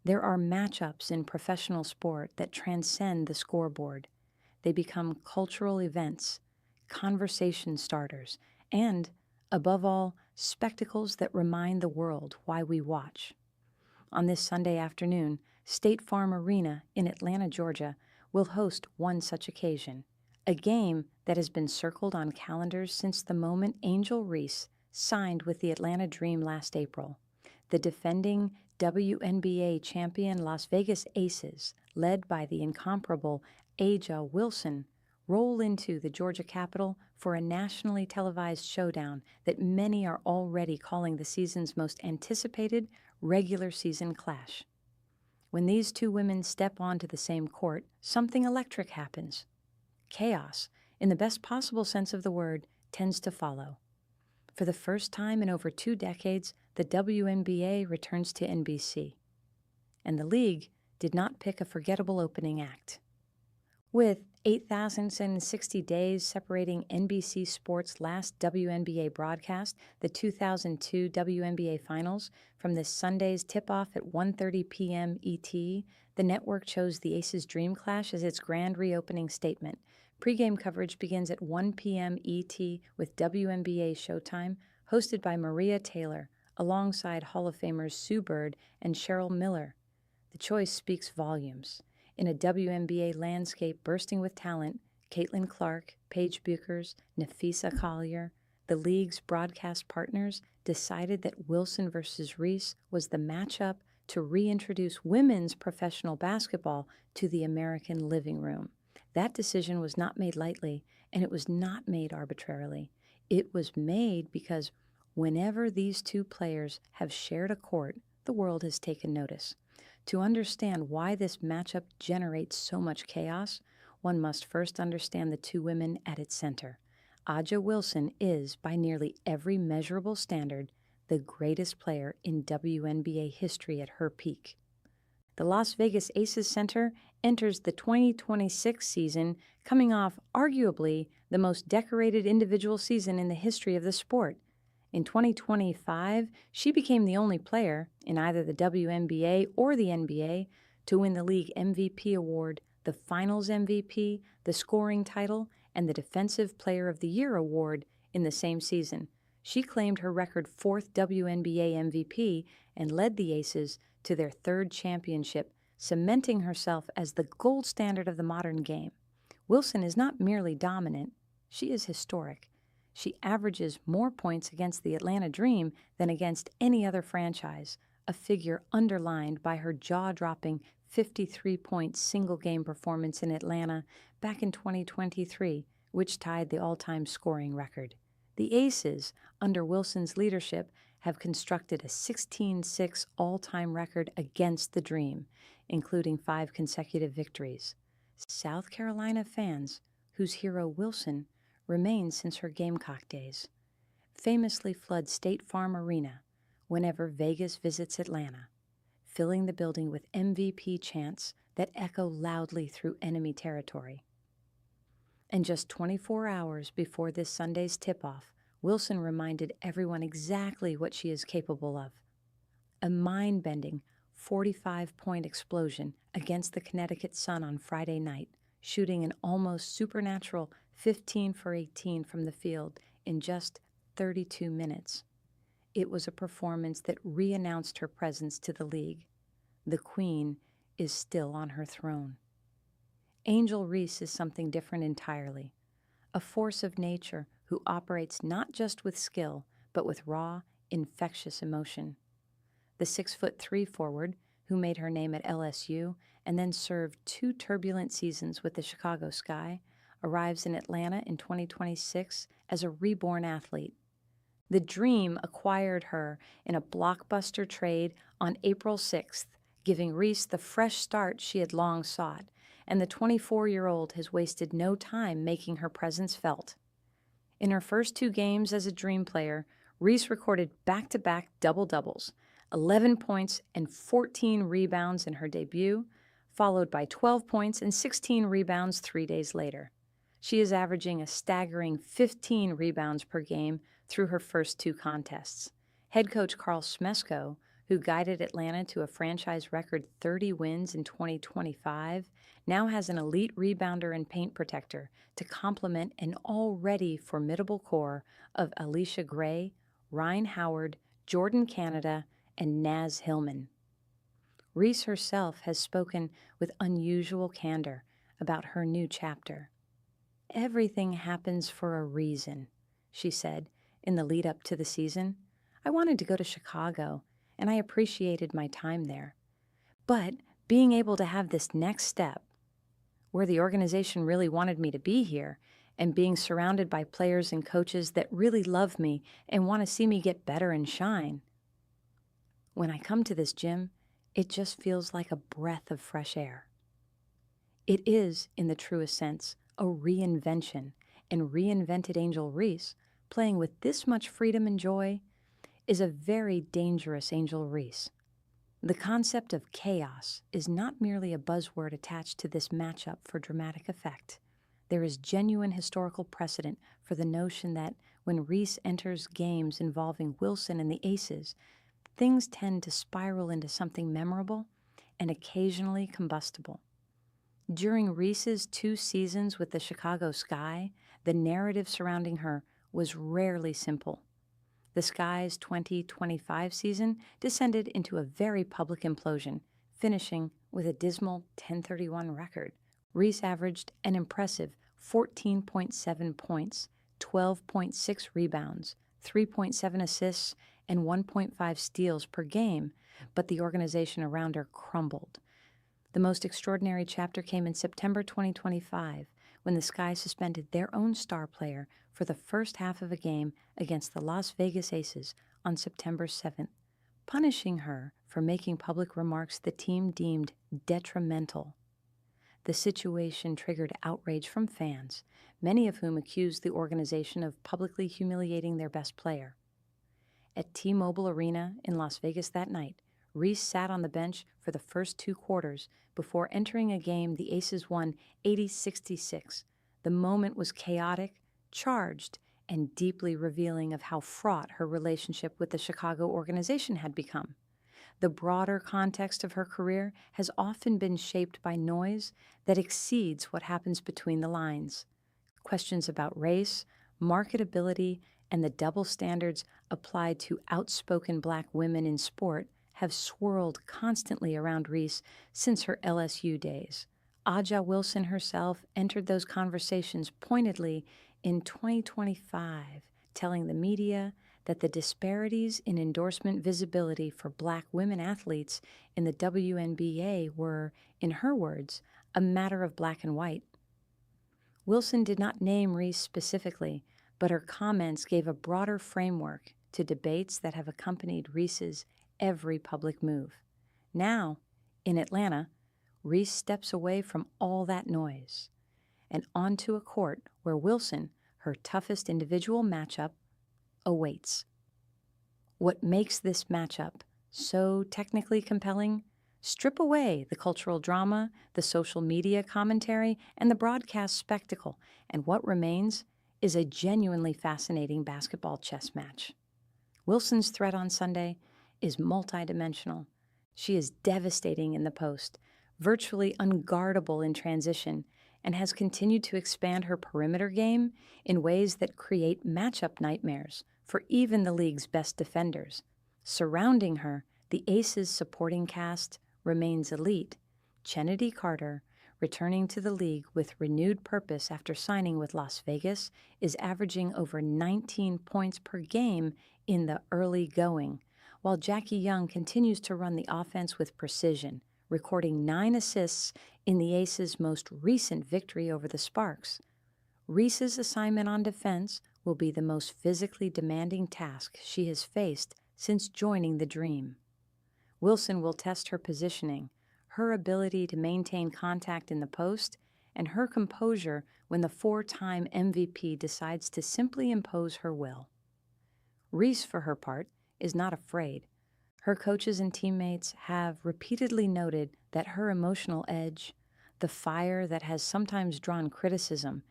There are matchups in professional sport that transcend the scoreboard. They become cultural events, conversation starters, and, above all, spectacles that remind the world why we watch. On this Sunday afternoon, State Farm Arena in Atlanta, Georgia, will host one such occasion, a game that has been circled on calendars since the moment Angel Reese signed with the Atlanta Dream last April. The defending WNBA champion Las Vegas Aces, led by the incomparable A'ja Wilson, roll into the Georgia Capitol for a nationally televised showdown that many are already calling the season's most anticipated regular season clash. When these two women step onto the same court, something electric happens. Chaos, in the best possible sense of the word, tends to follow. For the first time in over 2 decades, the WNBA returns to NBC. And the league did not pick a forgettable opening act. With 8,060 days separating NBC Sports' last WNBA broadcast, the 2002 WNBA Finals, from this Sunday's tip-off at 1:30 p.m. ET, the network chose the Aces Dream Clash as its grand reopening statement. Pre-game coverage begins at 1 p.m. ET with WNBA Showtime, hosted by Maria Taylor, alongside Hall of Famers Sue Bird and Cheryl Miller. The choice speaks volumes. In a WNBA landscape bursting with talent, Caitlin Clark, Paige Buchers, Nafisa Collier, the league's broadcast partners decided that Wilson versus Reese was the matchup to reintroduce women's professional basketball to the American living room. That decision was not made lightly, and it was not made arbitrarily. It was made because whenever these two players have shared a court, the world has taken notice. To understand why this matchup generates so much chaos, one must first understand the two women at its center. A'ja Wilson is, by nearly every measurable standard, the greatest player in WNBA history at her peak. The Las Vegas Aces Center enters the 2026 season coming off arguably the most decorated individual season in the history of the sport. In 2025, she became the only player, in either the WNBA or the NBA, to win the league MVP award, the Finals MVP, the scoring title, and the Defensive Player of the Year award in the same season. She claimed her record 4th WNBA MVP and led the Aces to their 3rd championship, cementing herself as the gold standard of the modern game. Wilson is not merely dominant, she is historic. She averages more points against the Atlanta Dream than against any other franchise, a figure underlined by her jaw-dropping 53-point single-game performance in Atlanta back in 2023, which tied the all-time scoring record. The Aces, under Wilson's leadership, have constructed a 16-6 all-time record against the Dream, including 5 consecutive victories. South Carolina fans, whose hero Wilson remains since her Gamecock days, famously flood State Farm Arena whenever Vegas visits Atlanta, filling the building with MVP chants that echo loudly through enemy territory. And just 24 hours before this Sunday's tip-off, Wilson reminded everyone exactly what she is capable of. A mind-bending 45-point explosion against the Connecticut Sun on Friday night, shooting an almost supernatural 15 for 18 from the field in just 32 minutes. It was a performance that re-announced her presence to the league. The Queen is still on her throne. Angel Reese is something different entirely, a force of nature who operates not just with skill, but with raw, infectious emotion. The 6'3" forward, who made her name at LSU and then served 2 turbulent seasons with the Chicago Sky, arrives in Atlanta in 2026 as a reborn athlete. The Dream acquired her in a blockbuster trade on April 6th, giving Reese the fresh start she had long sought, and the 24-year-old has wasted no time making her presence felt. In her first 2 games as a Dream player, Reese recorded back-to-back double-doubles, 11 points and 14 rebounds in her debut, followed by 12 points and 16 rebounds 3 days later. She is averaging a staggering 15 rebounds per game through her first 2 contests. Head coach Carl Smesko, who guided Atlanta to a franchise record 30 wins in 2025, now has an elite rebounder and paint protector to complement an already formidable core of Alicia Gray, Ryan Howard, Jordan Canada, and Naz Hillman. Reese herself has spoken with unusual candor about her new chapter. "Everything happens for a reason," she said in the lead up to the season. "I wanted to go to Chicago, and I appreciated my time there. But being able to have this next step, where the organization really wanted me to be here, and being surrounded by players and coaches that really love me and want to see me get better and shine. When I come to this gym, it just feels like a breath of fresh air." It is, in the truest sense, a reinvention, and reinvented Angel Reese, playing with this much freedom and joy, is a very dangerous Angel Reese. The concept of chaos is not merely a buzzword attached to this matchup for dramatic effect. There is genuine historical precedent for the notion that when Reese enters games involving Wilson and the Aces, things tend to spiral into something memorable and occasionally combustible. During Reese's 2 seasons with the Chicago Sky, the narrative surrounding her was rarely simple. The Sky's 2025 season descended into a very public implosion, finishing with a dismal 10-31 record. Reese averaged an impressive 14.7 points, 12.6 rebounds, 3.7 assists, and 1.5 steals per game, but the organization around her crumbled. The most extraordinary chapter came in September 2025, when the Sky suspended their own star player for the first half of a game against the Las Vegas Aces on September 7th, punishing her for making public remarks the team deemed detrimental. The situation triggered outrage from fans, many of whom accused the organization of publicly humiliating their best player. At T-Mobile Arena in Las Vegas that night, Reese sat on the bench for the first 2 quarters before entering a game the Aces won 80-66. The moment was chaotic, charged, and deeply revealing of how fraught her relationship with the Chicago organization had become. The broader context of her career has often been shaped by noise that exceeds what happens between the lines. Questions about race, marketability, and the double standards applied to outspoken Black women in sport have swirled constantly around Reese since her LSU days. A'ja Wilson herself entered those conversations pointedly in 2025, telling the media that the disparities in endorsement visibility for Black women athletes in the WNBA were, in her words, a matter of black and white. Wilson did not name Reese specifically, but her comments gave a broader framework to debates that have accompanied Reese's every public move. Now, in Atlanta, Reese steps away from all that noise and onto a court where Wilson, her toughest individual matchup, awaits. What makes this matchup so technically compelling? Strip away the cultural drama, the social media commentary, and the broadcast spectacle, and what remains is a genuinely fascinating basketball chess match. Wilson's threat on Sunday is multidimensional. She is devastating in the post, virtually unguardable in transition, and has continued to expand her perimeter game in ways that create matchup nightmares for even the league's best defenders. Surrounding her, the Aces supporting cast remains elite. Chennedy Carter, returning to the league with renewed purpose after signing with Las Vegas, is averaging over 19 points per game in the early going, while Jackie Young continues to run the offense with precision, recording 9 assists in the Aces' most recent victory over the Sparks. Reese's assignment on defense will be the most physically demanding task she has faced since joining the Dream. Wilson will test her positioning, her ability to maintain contact in the post, and her composure when the 4-time MVP decides to simply impose her will. Reese, for her part, is not afraid. Her coaches and teammates have repeatedly noted that her emotional edge, the fire that has sometimes drawn criticism,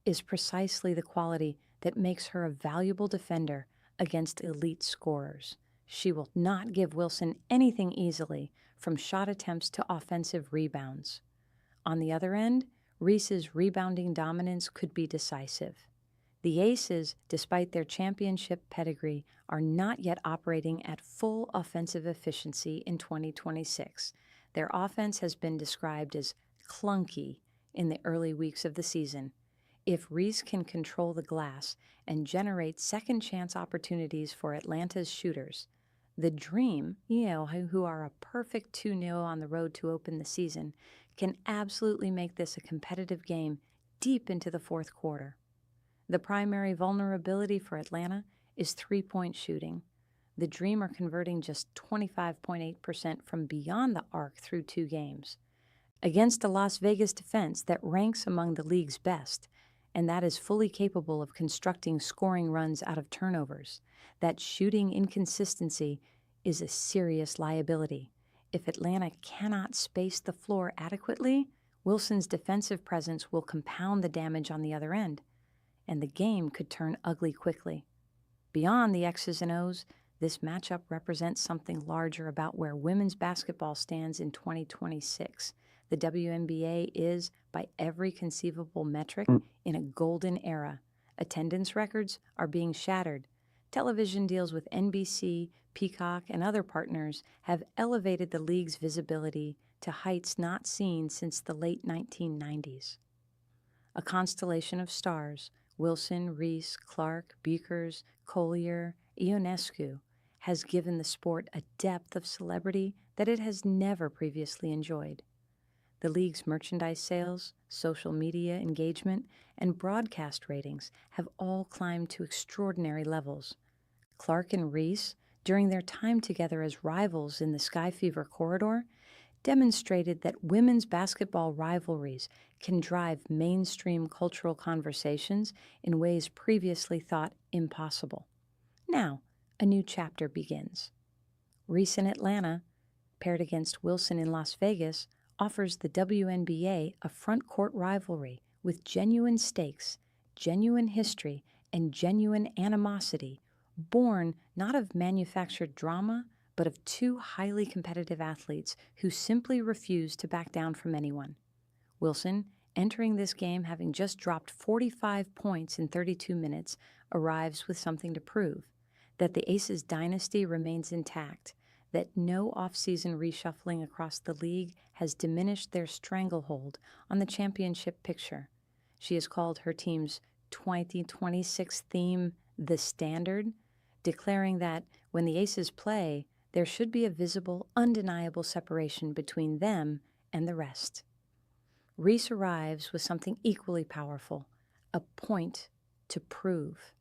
is precisely the quality that makes her a valuable defender against elite scorers. She will not give Wilson anything easily, from shot attempts to offensive rebounds. On the other end, Reese's rebounding dominance could be decisive. The Aces, despite their championship pedigree, are not yet operating at full offensive efficiency in 2026. Their offense has been described as clunky in the early weeks of the season. If Reese can control the glass and generate second-chance opportunities for Atlanta's shooters, the Dream, who are a perfect 2-0 on the road to open the season, can absolutely make this a competitive game deep into the fourth quarter. The primary vulnerability for Atlanta is three-point shooting. The Dream are converting just 25.8% from beyond the arc through 2 games. Against a Las Vegas defense that ranks among the league's best, and that is fully capable of constructing scoring runs out of turnovers, that shooting inconsistency is a serious liability. If Atlanta cannot space the floor adequately, Wilson's defensive presence will compound the damage on the other end, and the game could turn ugly quickly. Beyond the X's and O's, this matchup represents something larger about where women's basketball stands in 2026. The WNBA is, by every conceivable metric, in a golden era. Attendance records are being shattered. Television deals with NBC, Peacock, and other partners have elevated the league's visibility to heights not seen since the late 1990s. A constellation of stars, Wilson, Reese, Clark, Buchers, Collier, Ionescu, has given the sport a depth of celebrity that it has never previously enjoyed. The league's merchandise sales, social media engagement, and broadcast ratings have all climbed to extraordinary levels. Clark and Reese, during their time together as rivals in the Sky Fever corridor, demonstrated that women's basketball rivalries can drive mainstream cultural conversations in ways previously thought impossible. Now, a new chapter begins. Reese in Atlanta, paired against Wilson in Las Vegas, offers the WNBA a front-court rivalry with genuine stakes, genuine history, and genuine animosity, born not of manufactured drama, but of 2 highly competitive athletes who simply refuse to back down from anyone. Wilson, entering this game having just dropped 45 points in 32 minutes, arrives with something to prove, that the Aces dynasty remains intact, that no off-season reshuffling across the league has diminished their stranglehold on the championship picture. She has called her team's 2026 theme The Standard, declaring that when the Aces play, there should be a visible, undeniable separation between them and the rest. Reese arrives with something equally powerful, a point to prove.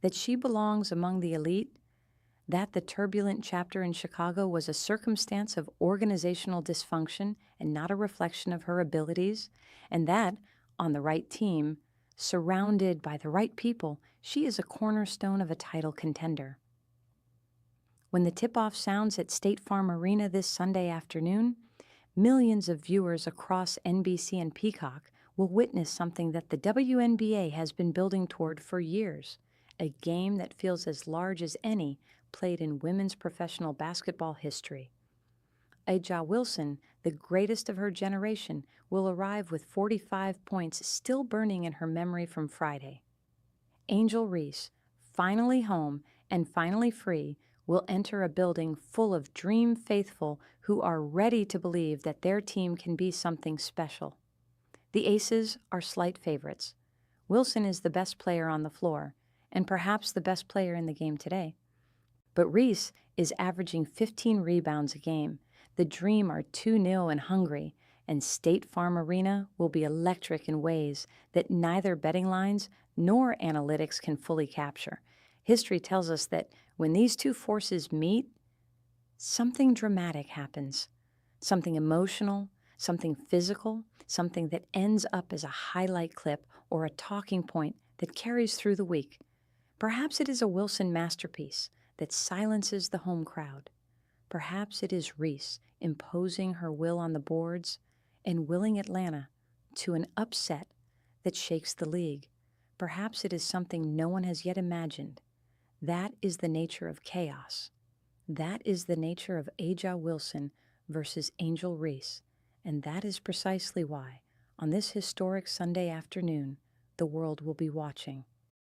That she belongs among the elite, that the turbulent chapter in Chicago was a circumstance of organizational dysfunction and not a reflection of her abilities, and that, on the right team, surrounded by the right people, she is a cornerstone of a title contender. When the tip-off sounds at State Farm Arena this Sunday afternoon, millions of viewers across NBC and Peacock will witness something that the WNBA has been building toward for years, a game that feels as large as any played in women's professional basketball history. A'ja Wilson, the greatest of her generation, will arrive with 45 points still burning in her memory from Friday. Angel Reese, finally home and finally free, will enter a building full of Dream faithful who are ready to believe that their team can be something special. The Aces are slight favorites. Wilson is the best player on the floor, and perhaps the best player in the game today. But Reese is averaging 15 rebounds a game. The Dream are 2-0 and hungry, and State Farm Arena will be electric in ways that neither betting lines nor analytics can fully capture. History tells us that when these 2 forces meet, something dramatic happens, something emotional, something physical, something that ends up as a highlight clip or a talking point that carries through the week. Perhaps it is a Wilson masterpiece that silences the home crowd. Perhaps it is Reese imposing her will on the boards and willing Atlanta to an upset that shakes the league. Perhaps it is something no one has yet imagined. That is the nature of chaos. That is the nature of A'ja Wilson versus Angel Reese, and that is precisely why, on this historic Sunday afternoon, the world will be watching.